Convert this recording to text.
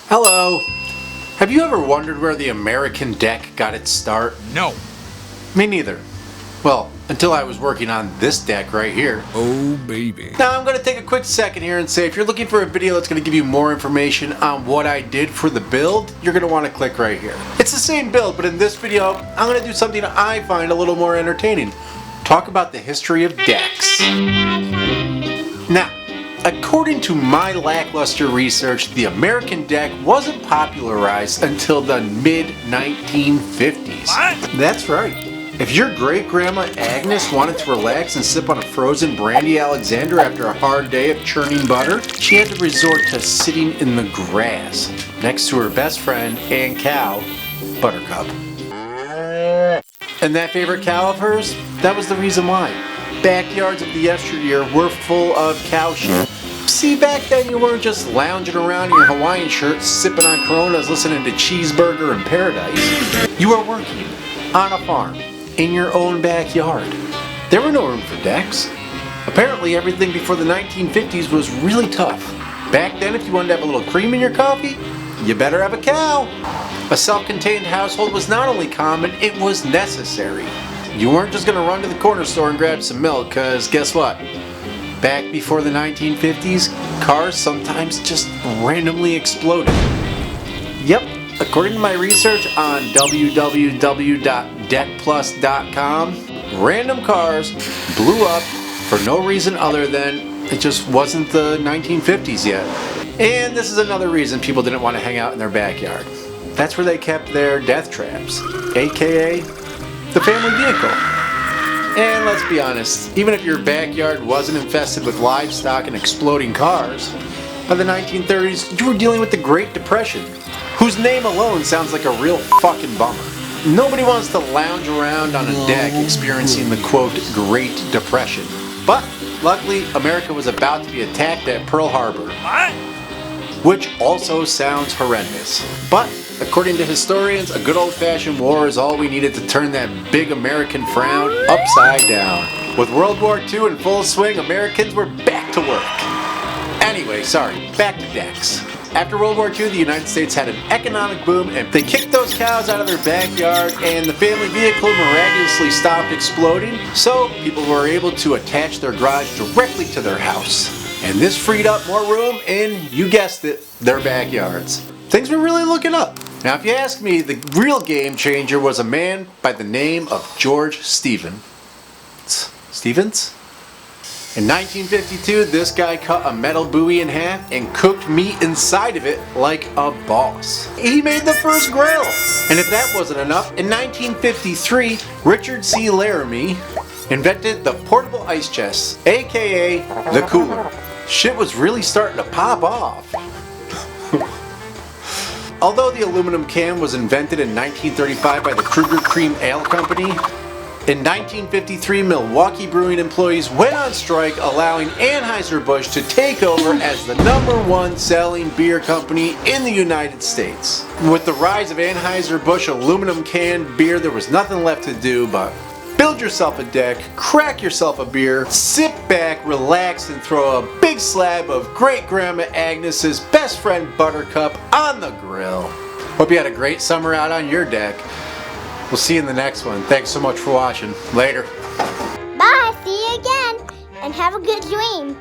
Hello. Have you ever wondered where the American deck got its start? No. Me neither. Well, until I was working on this deck right here. Oh, baby. Now I'm going to take a quick second here and say if you're looking for a video that's going to give you more information on what I did for the build, you're going to want to click right here. It's the same build, but in this video, I'm going to do something I find a little more entertaining. Talk about the history of decks. Now, according to my lackluster research, the American deck wasn't popularized until the mid-1950s. What? That's right. If your great-grandma Agnes wanted to relax and sip on a frozen brandy Alexander after a hard day of churning butter, she had to resort to sitting in the grass next to her best friend and cow, Buttercup. And that favorite cow of hers? That was the reason why. Backyards of the yesteryear were full of cow shit. See, back then you weren't just lounging around in your Hawaiian shirt, sipping on Coronas, listening to Cheeseburger in Paradise. You were working on a farm in your own backyard. There were no room for decks. Apparently everything before the 1950s was really tough. Back then, if you wanted to have a little cream in your coffee, you better have a cow. A self-contained household was not only common, it was necessary. You weren't just going to run to the corner store and grab some milk, because guess what? Back before the 1950s, cars sometimes just randomly exploded. Yep, according to my research on www.deckplus.com, random cars blew up for no reason other than it just wasn't the 1950s yet. And this is another reason people didn't want to hang out in their backyard. That's where they kept their death traps, aka the family vehicle. And let's be honest, even if your backyard wasn't infested with livestock and exploding cars, by the 1930s you were dealing with the Great Depression, whose name alone sounds like a real fucking bummer. Nobody wants to lounge around on a deck experiencing the quote Great Depression. But luckily America was about to be attacked at Pearl Harbor. What? Which also sounds horrendous. But according to historians, a good old-fashioned war is all we needed to turn that big American frown upside down. With World War II in full swing, Americans were back to work. Anyway, sorry, back to decks. After World War II, the United States had an economic boom and they kicked those cows out of their backyard and the family vehicle miraculously stopped exploding, so people were able to attach their garage directly to their house. And this freed up more room in, you guessed it, their backyards. Things were really looking up. Now if you ask me, the real game changer was a man by the name of George Stevens. In 1952, this guy cut a metal buoy in half and cooked meat inside of it like a boss. He made the first grill. And if that wasn't enough, in 1953, Richard C. Laramie invented the portable ice chest, aka the cooler. Shit was really starting to pop off. Although the aluminum can was invented in 1935 by the Kruger Cream Ale Company, in 1953 Milwaukee brewing employees went on strike, allowing Anheuser-Busch to take over as the #1 selling beer company in the United States. With the rise of Anheuser-Busch aluminum canned beer, there was nothing left to do but build yourself a deck, crack yourself a beer, sit back, relax, and throw a big slab of great-grandma Agnes's best friend Buttercup on the grill. Hope you had a great summer out on your deck. We'll see you in the next one. Thanks so much for watching. Later. Bye, see you again, and have a good dream.